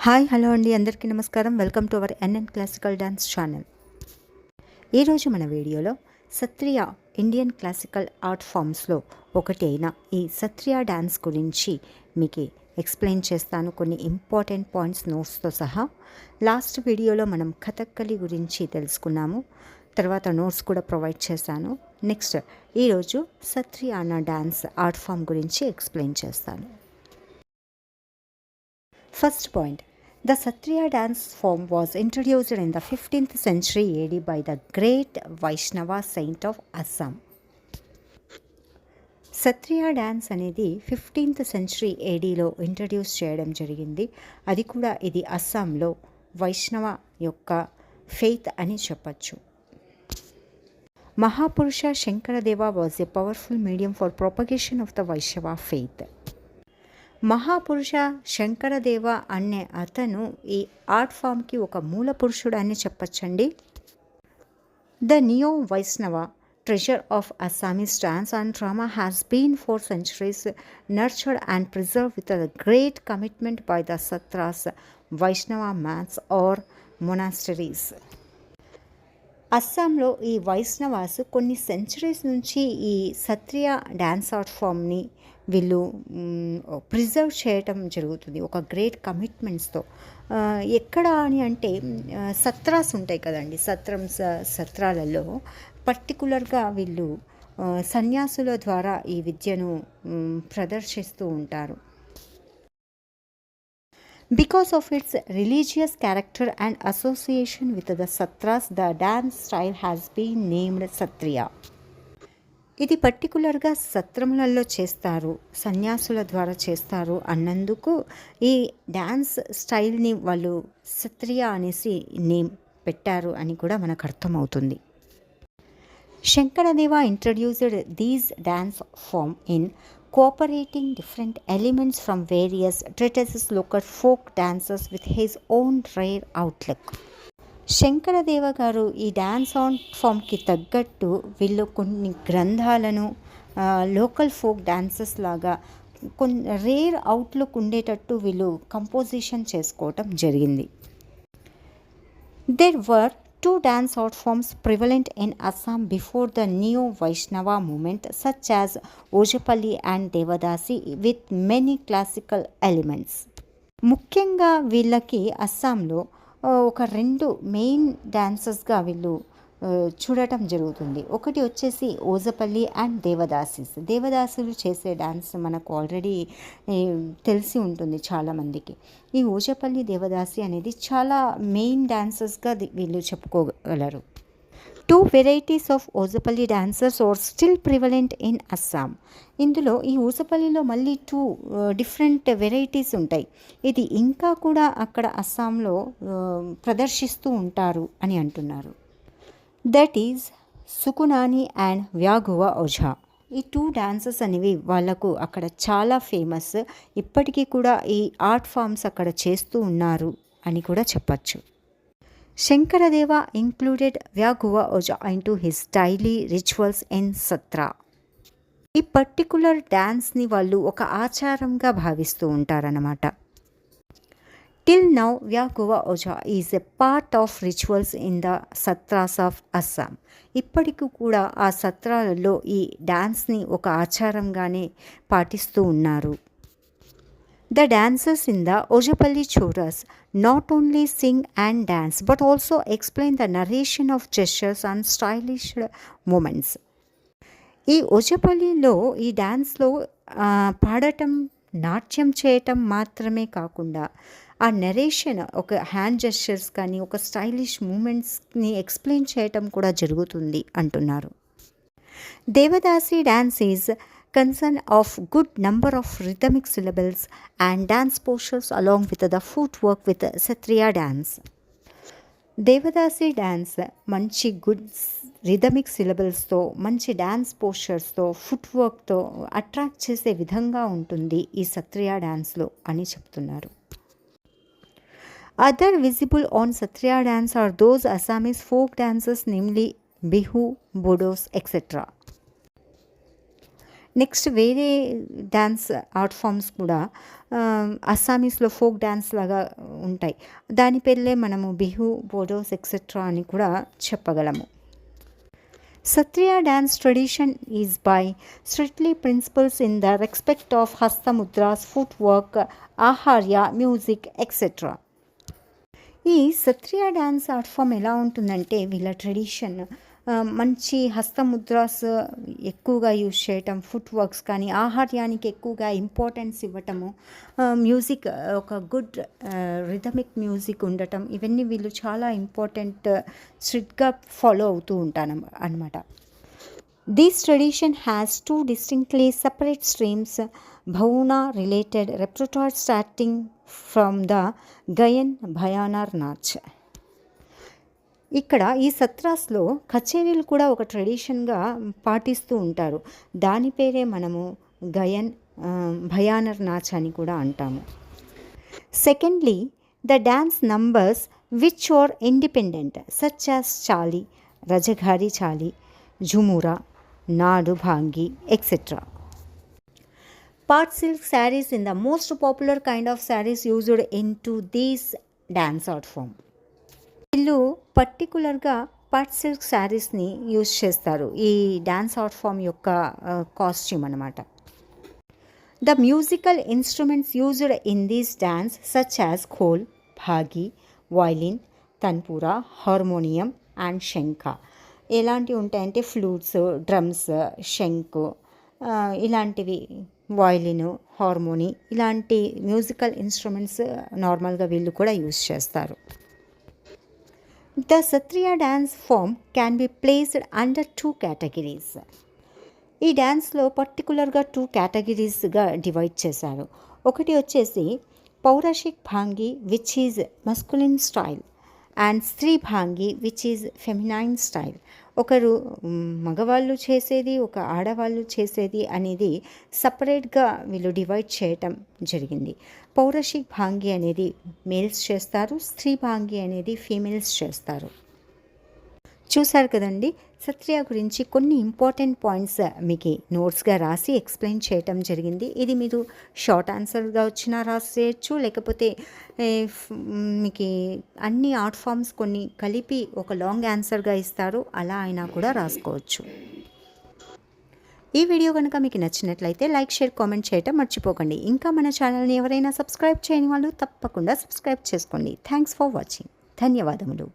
Hi hello అండి, అందరికీ నమస్కారం. Welcome to our NN classical dance channel. ఈరోజు మన వీడియోలో సత్రియ ఇండియన్ క్లాసికల్ ఆర్ట్ ఫామ్స్లో ఒకటి అయిన ఈ సత్రియ డ్యాన్స్ గురించి మీకు ఎక్స్ప్లెయిన్ చేస్తాను, కొన్ని ఇంపార్టెంట్ పాయింట్స్ నోట్స్తో సహా. లాస్ట్ వీడియోలో మనం కథక్కలి గురించి తెలుసుకున్నాము, తర్వాత నోట్స్ కూడా ప్రొవైడ్ చేశాను. నెక్స్ట్ ఈరోజు సత్రియ అన్న డ్యాన్స్ ఆర్ట్ ఫామ్ గురించి ఎక్స్ప్లెయిన్ చేస్తాను. First point, the Satriya dance form was introduced in the 15th century AD by the great Vaishnava saint of Assam. Sattriya dance అనేది 15th సెంచరీ ఏడీలో ఇంట్రడ్యూస్ చేయడం జరిగింది. అది కూడా ఇది అస్సాంలో వైష్ణవ యొక్క ఫెయిత్ అని చెప్పచ్చు. Mahapurusha Sankardeva was a powerful medium for propagation of the Vaishnava faith. Mahapurusha Sankardeva అనే అతను ఈ ఆర్ట్ ఫామ్కి ఒక మూల పురుషుడు అని చెప్పచ్చండి. The neo Vaishnava treasure of Assamese dance and drama has been for centuries nurtured and preserve with the great commitment by the Sattras Vaishnava mans are monasteries. అస్సాంలో ఈ వైష్ణవాస్ కొన్ని సెంచరీస్ నుంచి ఈ సత్రియ డ్యాన్స్ ఆర్ట్ ఫామ్ని వీళ్ళు ప్రిజర్వ్ చేయటం జరుగుతుంది ఒక గ్రేట్ కమిట్మెంట్స్తో. ఎక్కడ అని అంటే సత్రాస్ ఉంటాయి కదండి, సత్రాలలో పర్టికులర్గా వీళ్ళు సన్యాసుల ద్వారా ఈ విద్యను ప్రదర్శిస్తూ ఉంటారు. Because of its religious character and association with the Satras, the dance style has been named Satriya. ఇది పర్టికులర్గా సత్రములలో చేస్తారు, సన్యాసుల ద్వారా చేస్తారు అన్నందుకు ఈ డ్యాన్స్ స్టైల్ని వాళ్ళు సత్రియ అనేసి నేమ్ పెట్టారు అని కూడా మనకు అర్థమవుతుంది. Sankaradeva introduced these dance form in cooperating different elements from various traditions, local folk dances with his own rare outlook. Sankardev గారు ఈ డ్యాన్స్ ఆన్ ఫామ్కి తగ్గట్టు వీళ్ళు కొన్ని గ్రంథాలను లోకల్ ఫోక్ డాన్సెస్ లాగా కొన్ని రేర్ అవుట్లుక్ ఉండేటట్టు వీళ్ళు కంపోజిషన్ చేసుకోవటం జరిగింది. There were two dance art forms prevalent in Assam before the Neo-Vaishnava movement, such as Ojapalli and Devadasi, with many classical elements. ముఖ్యంగా వీళ్ళకి అస్సాంలో ఒక రెండు మెయిన్ డాన్సెస్గా వీళ్ళు చూడటం జరుగుతుంది. ఒకటి వచ్చేసి ఓజపల్లి అండ్ దేవదాసులు చేసే డాన్స్ మనకు ఆల్రెడీ తెలిసి ఉంటుంది చాలామందికి. ఈ ఓజపల్లి దేవదాసి అనేది చాలా మెయిన్ డాన్సెస్గా వీళ్ళు చెప్పుకోగలరు. Two varieties of Ojapali dancers are still prevalent in Assam. ఇందులో ఈ ఓజపల్లిలో మళ్ళీ టూ డిఫరెంట్ వెరైటీస్ ఉంటాయి. ఇది ఇంకా కూడా అక్కడ అస్సాంలో ప్రదర్శిస్తూ ఉంటారు అని అంటున్నారు. That is Sukunani and Byaguwa Ojha. ఈ టూ డాన్సెస్ అనేవి వాళ్ళకు అక్కడ చాలా ఫేమస్. ఇప్పటికీ కూడా ఈ ఆర్ట్ ఫామ్స్ అక్కడ చేస్తూ ఉన్నారు అని కూడా చెప్పచ్చు. Sankardeva included Byaguwa Ojha into his daily rituals in Sattra. ఈ పర్టికులర్ డ్యాన్స్ని వాళ్ళు ఒక ఆచారంగా భావిస్తూ ఉంటారన్నమాట. Till now, Vyaguva Oja is a part of rituals in the Satras of Assam. ఇప్పటికి కూడా ఆ సత్రాలలో ఈ డాన్స్ని ఒక ఆచారంగానే పాటిస్తూ ఉన్నారు. The dancers in the Ojapalli Choras not only sing and dance but also explain the narration of gestures and stylish moments. ఈ ఓజపల్లిలో ఈ డాన్స్లో పాడటం, నాట్యం చేయటం మాత్రమే కాకుండా ఆ నెరేషన్, ఒక హ్యాండ్ జెస్చర్స్ కానీ ఒక స్టైలిష్ మూమెంట్స్ని ఎక్స్ప్లెయిన్ చేయటం కూడా జరుగుతుంది అంటున్నారు. Devadasi dance is concern of good number of rhythmic syllables and dance postures along with the foot work with Sattriya dance. Devadasi dance మంచి గుడ్ రిథమిక్ సిలబల్స్తో, మంచి డ్యాన్స్ పోస్చర్స్తో, ఫుట్ వర్క్తో అట్రాక్ట్ చేసే విధంగా ఉంటుంది ఈ సత్రియా డ్యాన్స్లో అని చెప్తున్నారు. Other visible on Satriya dance are those Assamese folk dances, namely Bihu, Bodos, etc. Next వేరే డ్యాన్స్ ఆర్ట్ ఫామ్స్ కూడా అస్సామీస్లో ఫోక్ డ్యాన్స్ లాగా ఉంటాయి. దాని పేర్లే మనము బిహు, బోడోస్ ఎక్సెట్రా అని కూడా చెప్పగలము. Satriya dance tradition is by strictly principles in the respect of hasta mudras, footwork, aharya, music, etc. ఈ సత్రియ డ్యాన్స్ ఆర్ట్ ఫామ్ ఎలా ఉంటుందంటే వీళ్ళ ట్రెడిషన్ మంచి హస్తముద్రాస్ ఎక్కువగా యూజ్ చేయటం, ఫుట్ వర్క్స్ కానీ ఆహార్యానికి ఎక్కువగా ఇంపార్టెన్స్ ఇవ్వటము, మ్యూజిక్ ఒక గుడ్ రిథమిక్ మ్యూజిక్ ఉండటం, ఇవన్నీ వీళ్ళు చాలా ఇంపార్టెంట్ స్ట్రిక్ట్గా ఫాలో అవుతూ ఉంటాను అనమాట. This tradition has two distinctly separate streams, Bhauna related repertoire starting from the Gayan Bhayanar Nach. ఇక్కడ ఈ సత్రాస్లో కచేరీలు కూడా ఒక ట్రెడిషన్గా పాటిస్తూ ఉంటారు. దాని పేరే మనము గయన్ భయానర్ నాచ్ అని కూడా అంటాము. Secondly, the dance numbers which are independent such as Chali, Rajaghari చాలి, ఝుమురా, నాడు భాంగి, etc. Part silk sarees in the most popular kind of sarees used into this dance art form. వీళ్ళు పర్టికులర్గా పట్ సిల్క్ శారీస్ని యూజ్ చేస్తారు ఈ డ్యాన్స్ ఆర్ట్ ఫామ్ యొక్క costume అనమాట. The musical instruments used in this dance such as khol, భాగి, violin, tanpura, harmonium and shankha. ఎలాంటివి ఉంటాయంటే ఫ్లూట్స్, డ్రమ్స్, శంకు, ఇలాంటివి, వయలిన్, హార్మోని, ఇలాంటి మ్యూజికల్ ఇన్స్ట్రుమెంట్స్ నార్మల్గా వీళ్ళు కూడా యూజ్ చేస్తారు. The Satriya dance form can be placed under two categories. ఈ డ్యాన్స్లో పర్టికులర్గా 2 కేటగిరీస్గా డివైడ్ చేశారు. ఒకటి వచ్చేసి Paurashik bhangi which is masculine style and Stri bhangi which is feminine style. ఒకరు మగవాళ్ళు చేసేది, ఒక ఆడవాళ్ళు చేసేది అనేది సపరేట్గా వీళ్ళు డివైడ్ చేయటం జరిగింది. పౌరాషిక్ భాంగి అనేది మేల్స్ చేస్తారు, స్త్రీ భాంగి అనేది ఫీమేల్స్ చేస్తారు. చూసారు కదండి, సత్రియ గురించి కొన్ని ఇంపార్టెంట్ పాయింట్స్ మీకు నోట్స్గా రాసి ఎక్స్ప్లెయిన్ చేయటం జరిగింది. ఇది మీరు షార్ట్ ఆన్సర్గా వచ్చినా రాసేయచ్చు, లేకపోతే మీకు అన్ని ఆర్ట్ ఫామ్స్ కొన్ని కలిపి ఒక లాంగ్ ఆన్సర్గా ఇస్తారు, అలా అయినా కూడా రాసుకోవచ్చు. ఈ వీడియో కనుక మీకు నచ్చినట్లయితే లైక్, షేర్, కామెంట్ చేయటం మర్చిపోకండి. ఇంకా మన ఛానల్ని ఎవరైనా సబ్స్క్రైబ్ చేయని వాళ్ళు తప్పకుండా సబ్స్క్రైబ్ చేసుకోండి. Thanks for watching. ధన్యవాదములు.